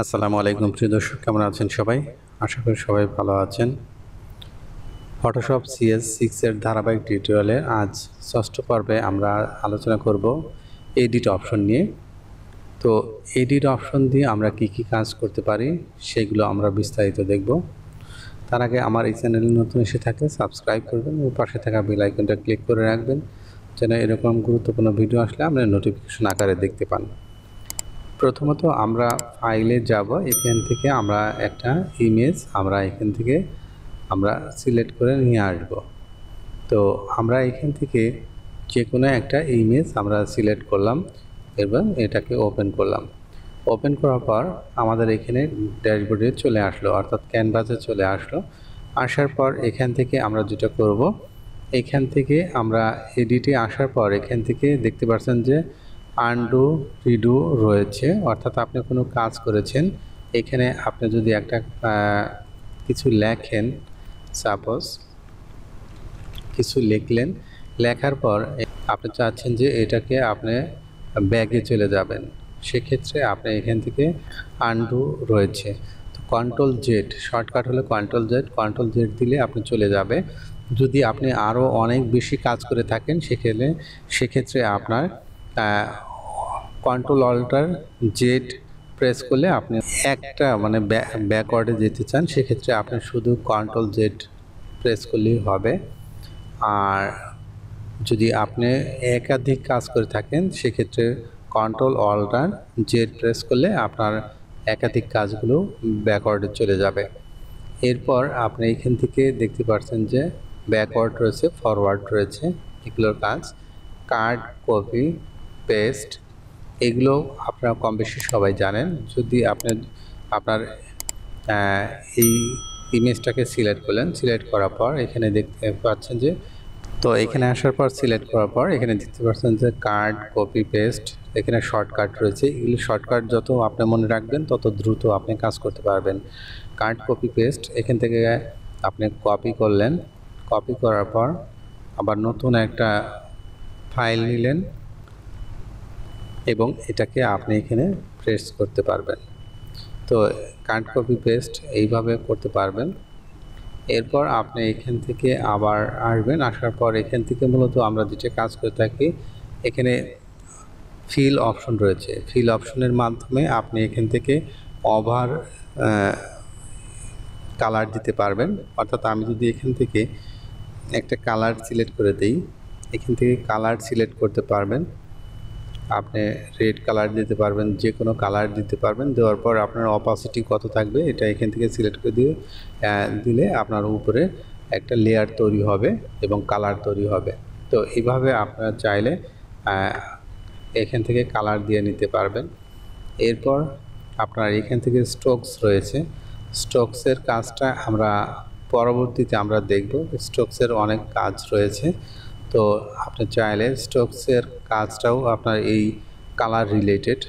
আসসালামু আলাইকুম প্রিয় দর্শক, কেমন আছেন সবাই? আশা করি সবাই ভালো আছেন। ফটোশপ CS6 এর ধারাবাহিক টিউটোরিয়ালে আজ ষষ্ঠ পর্বে আমরা আলোচনা করব এডিট অপশন নিয়ে। তো এডিট অপশন দিয়ে আমরা কি কি কাজ করতে পারি সেগুলো আমরা বিস্তারিত দেখব। তার আগে আমার এই চ্যানেলে নতুন এসে থাকলে সাবস্ক্রাইব করবেন এবং পাশে থাকা বেল আইকনটা ক্লিক করে রাখবেন, যেন এরকম গুরুত্বপূর্ণ ভিডিও আসলে আমরা নোটিফিকেশন আকারে দেখতে পান। প্রথমত আমরা ফাইলে যাব, এখান থেকে আমরা একটা ইমেজ এখান থেকে আমরা সিলেক্ট করে নিয়ে আসব। তো আমরা এখান থেকে যে কোনো একটা ইমেজ আমরা সিলেক্ট করলাম এবং এটাকে ওপেন করলাম। ওপেন করার পর আমাদের এখানে ড্যাশবোর্ডে চলে আসলো, অর্থাৎ ক্যানভাসে চলে আসলো। আসার পর এখান থেকে আমরা যেটা করব, এখান থেকে আমরা এডিটে আসার পর এখান থেকে দেখতে পাচ্ছেন যে আনডু রিডু রয়েছে, অর্থাৎ আপনি কোনো কাজ করেছেন, এখানে আপনি যদি একটা কিছু লেখেন, সাপোজ কিছু লিখলেন, লেখার পর আপনি চাচ্ছেন যে এটাকে আপনি ব্যাগে চলে যাবেন, সেক্ষেত্রে আপনি এখান থেকে আনডু রয়েছে, তো কন্ট্রোল জেড শর্টকাট হলো কন্ট্রোল জেড দিলে আপনি চলে যাবে। যদি আপনি আরও অনেক বেশি কাজ করে থাকেন সেক্ষেত্রে আপনার কন্ট্রোল অল্টার জেড প্রেস করলে আপনি একটা ব্যাকওয়ার্ডে যেতে চান, সেক্ষেত্রে আপনি শুধু কন্ট্রোল জেড প্রেস করলেই হবে। আর যদি আপনি একাধিক কাজ করে থাকেন সেক্ষেত্রে কন্ট্রোল অল্টার জেড প্রেস করলে আপনার একাধিক কাজগুলো ব্যাকওয়ার্ডে চলে যাবে। এরপর আপনি এখান থেকে দেখতে পাচ্ছেন যে ব্যাকওয়ার্ড রয়েছে, ফরওয়ার্ড রয়েছে, এগুলোর কাজ কাট, কপি, পেস্ট, এগুলো আপনারা কম বেশি সবাই জানেন। যদি আপনার এই ইমেজটাকে সিলেক্ট করলেন, সিলেক্ট করার পর এখানে দেখতে পাচ্ছেন যে, তো এখানে আসার পর সিলেক্ট করার পর এখানে দেখতে পাচ্ছেন যে কাট, কপি, পেস্ট, এখানে শর্টকাট রয়েছে। এগুলো শর্টকাট যত আপনি মনে রাখবেন তত দ্রুত আপনি কাজ করতে পারবেন। কাট, কপি, পেস্ট, এখান থেকে আপনি কপি করলেন, কপি করার পর আবার নতুন একটা ফাইল নিলেন এবং এটাকে আপনি এখানে প্রেস করতে পারবেন। তো কাট, কপি, পেস্ট এইভাবে করতে পারবেন। এরপর আপনি এখান থেকে আবার আসবেন, আসার পর এখান থেকে মূলত আমরা যেটা কাজ করে থাকি, এখানে ফিল অপশন রয়েছে। ফিল অপশনের মাধ্যমে আপনি এখান থেকে ওভার কালার দিতে পারবেন, অর্থাৎ আমি যদি এখান থেকে একটা কালার সিলেক্ট করে দিই, এখান থেকে কালার সিলেক্ট করতে পারবেন। আপনি রেড কালার দিতে পারবেন, যে কোনো কালার দিতে পারবেন। দেওয়ার পর আপনার অপাসিটি কত থাকবে এটা এখান থেকে সিলেক্ট করে দিলে আপনার উপরে একটা লেয়ার তৈরি হবে এবং কালার তৈরি হবে। তো এইভাবে আপনারা চাইলে এখান থেকে কালার দিয়ে নিতে পারবেন। এরপর আপনার এখান থেকে স্ট্রোকস রয়েছে, স্ট্রোকসের কাজটা আমরা পরবর্তীতে আমরা দেখব। স্ট্রোকসের অনেক কাজ রয়েছে, তো আপনি চাইলে স্ট্রোকসের কাজটাও আপনার এই কালার রিলেটেড,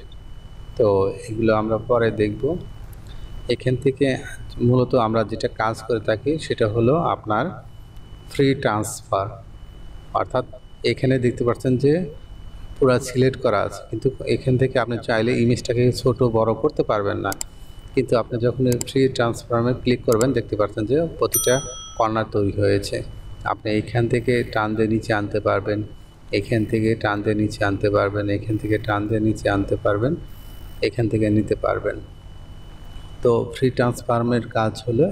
তো এগুলো আমরা পরে দেখব। এখান থেকে মূলত আমরা যেটা কাজ করে থাকি সেটা হলো আপনার ফ্রি ট্রান্সফার, অর্থাৎ এখানে দেখতে পাচ্ছেন যে পুরো সিলেক্ট করা আছে, কিন্তু এখান থেকে আপনি চাইলে ইমেজটাকে ছোট বড় করতে পারবেন না। কিন্তু আপনি যখন ফ্রি ট্রান্সফর্মে ক্লিক করবেন দেখতে পাচ্ছেন যে প্রতিটা কর্নার তৈরি হয়েছে। আপনি এখান থেকে টান দিয়ে নিচে আনতে পারবেন, এখান থেকে টান দিয়ে নিচে আনতে পারবেন, এখান থেকে টান দিয়ে নিচে আনতে পারবেন, এখান থেকে নিতে পারবেন। তো ফ্রি ট্রান্সফর্মের কাজ হলো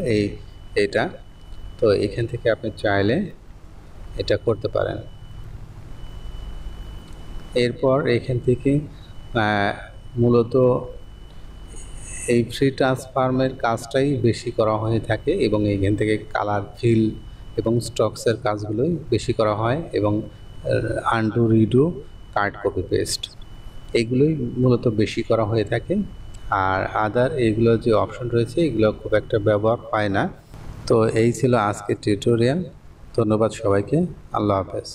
এটা। তো এখান থেকে আপনি চাইলে এটা করতে পারেন। এরপর এখান থেকে মূলত এই ফ্রি ট্রান্সফর্মের কাজটাই বেশি করা হয়ে থাকে এবং এইখান থেকে কালার, ফিল এবং স্ট্রোকসের কাজগুলোই বেশি করা হয় এবং আনডু, রিডু, কাট, কপি, পেস্ট এগুলোই মূলত বেশি করা হয়ে থাকে। আর আদার এগুলো যে অপশন রয়েছে এগুলো খুব একটা ব্যবহার পায় না। তো এই ছিল আজকের টিউটোরিয়াল। ধন্যবাদ সবাইকে। আল্লাহ হাফেজ।